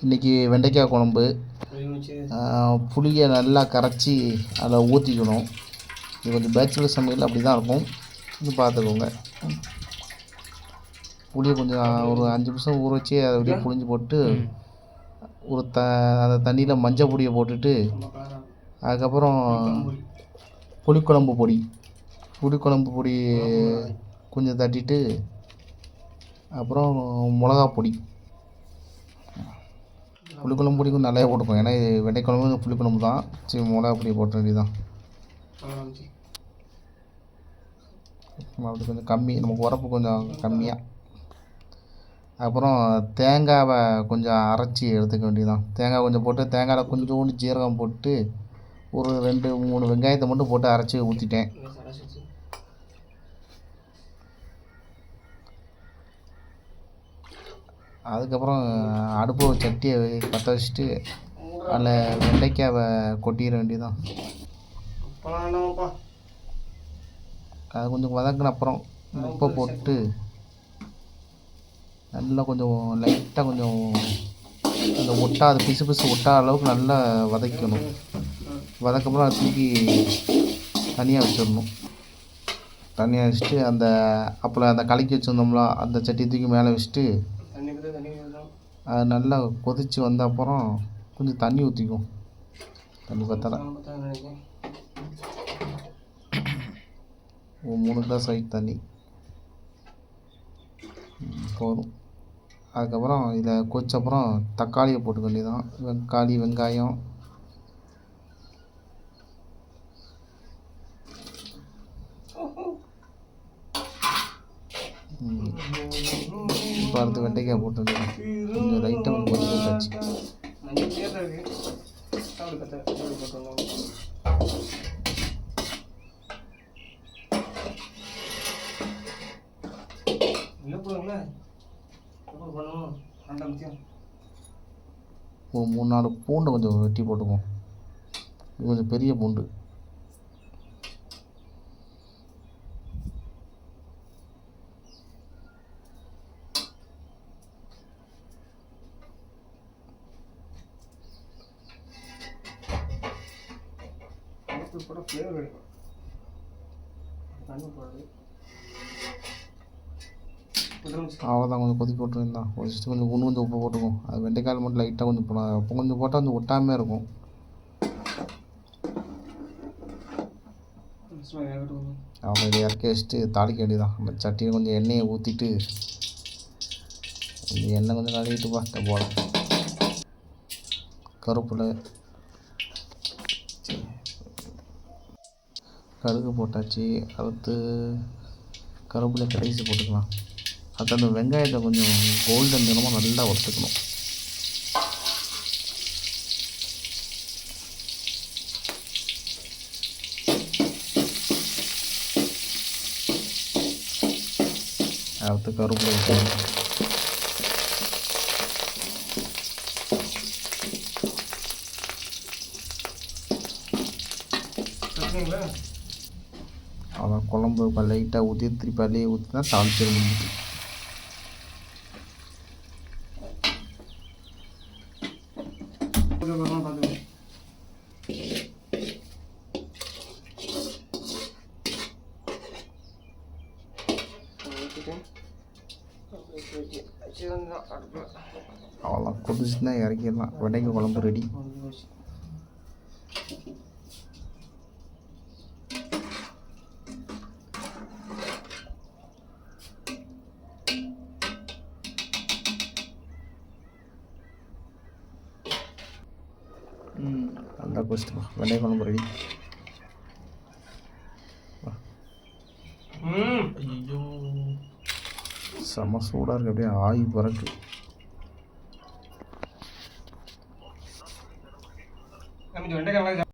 இன்றைக்கி வெண்டைக்காய் குழம்பு. புளியை நல்லா கரைச்சி அதில் ஊற்றிக்கணும். இது கொஞ்சம் பேச்சுலர் சமையல் அப்படி தான் இருக்கும். இது பார்த்துக்கோங்க. புளியை கொஞ்சம் ஒரு 5 நிமிஷம் ஊற வச்சு அதை அப்படியே புளிஞ்சு போட்டு ஒரு அந்த தண்ணியில் மஞ்சள் பொடியை போட்டுட்டு அதுக்கப்புறம் புளிக்குழம்பு பொடி கொஞ்சம் தட்டிட்டு அப்புறம் மிளகா பொடி, புளிக்குழம்பு பொடி கொஞ்சம் நிறையா போட்டுக்கோங்க. ஏன்னா இது வெண்டைக்குழம்பு புளிக்குழம்பு தான். சரி, மிளகா பொடி போட்ட வேண்டியதான். அது கொஞ்சம் கம்மி, நமக்கு உரப்பு கொஞ்சம் கம்மியாக. அப்புறம் தேங்காவை கொஞ்சம் அரைச்சி எடுத்துக்க வேண்டியதான். தேங்காய் கொஞ்சம் போட்டு தேங்காயில் கொஞ்சோண்டு ஜீரகம் போட்டு ஒரு 2-3 வெங்காயத்தை மட்டும் போட்டு அரைச்சி ஊற்றிட்டேன். அதுக்கப்புறம் அடுப்பு சட்டியை பற்ற வச்சுட்டு அதில் வெண்டைக்காவை கொட்டிட வேண்டியதான். அது கொஞ்சம் வதங்கின அப்புறம் உப்பை போட்டு நல்லா கொஞ்சம் லைட்டாக கொஞ்சம் அந்த ஒட்டாத பிசு ஒட்டாத அளவுக்கு நல்லா வதக்கணும். வதக்கப்புறம் அதை தூக்கி தனியாக வச்சிடணும். தனியாக வச்சுட்டு அப்புறம் அந்த கலக்கி வச்சுருந்தோம்ல அந்த சட்டியை தூக்கி மேலே வச்சுட்டு அது நல்லா கொதித்து வந்த அப்புறம் கொஞ்சம் தண்ணி ஊற்றிக்கும். தண்ணி பத்தலை, 3 கிளாஸ் ஆகி தண்ணி போதும். அதுக்கப்புறம் இதை கொதிச்சப்புறம் தக்காளியை போட்டுக்க வேண்டியதான். வெங்காயம் இப்போ அடுத்து வெண்டைக்காய் போட்டு கொஞ்சம் லைட்டாக கொஞ்சம் கொதிக்க வச்சாச்சு. ஒரு 3-4 பூண்டை கொஞ்சம் வெட்டி போட்டுக்குவோம். இது கொஞ்சம் பெரிய பூண்டு. அவ்வளோதான், கொஞ்சம் கொதிக்க விட்டுருந்தான். கொதிச்சுட்டு கொஞ்சம் உப்பு போட்டுக்கும். அது வெண்டைக்காய் மட்டும் லைட்டாக கொஞ்சம் கொஞ்சம் போட்டால் கொஞ்சம் ஒட்டாமே இருக்கும். அவ்வளோ இதை இறக்கி வச்சுட்டு தாளிக்க வேண்டியதான். அந்த சட்டியை கொஞ்சம் எண்ணெயை ஊற்றிட்டு எண்ணெய் கொஞ்சம் கழுவிட்டு பார்த்த போல கருப்பில் கடுகு போட்டாச்சு. அடுத்து கருவேப்பிலை கடைசி போட்டுக்கலாம். அடுத்து அந்த வெங்காயத்தை கொஞ்சம் கோல்டன் நிறமாக நல்லா வறுத்துக்கணும். அடுத்து கருவேப்பிலை அதான் குழம்பு லைட்டாக ஊற்றி திருப்பி அள்ளியே ஊற்றினா தாளிச்சிட முடிஞ்சிச்சு. அவ்வளோதான், கொதிச்சுன்னா இறக்கிடலாம். வெண்டைக்காய் குழம்பு ரெடி. நல்லா கொதிச்சுட்டு வெண்டைக்காய் குழம்பு ரெடி. ஐயோ, செம சூடாக இருக்குது, அப்படியே ஆகி பறக்கு. வெண்டைக்காய்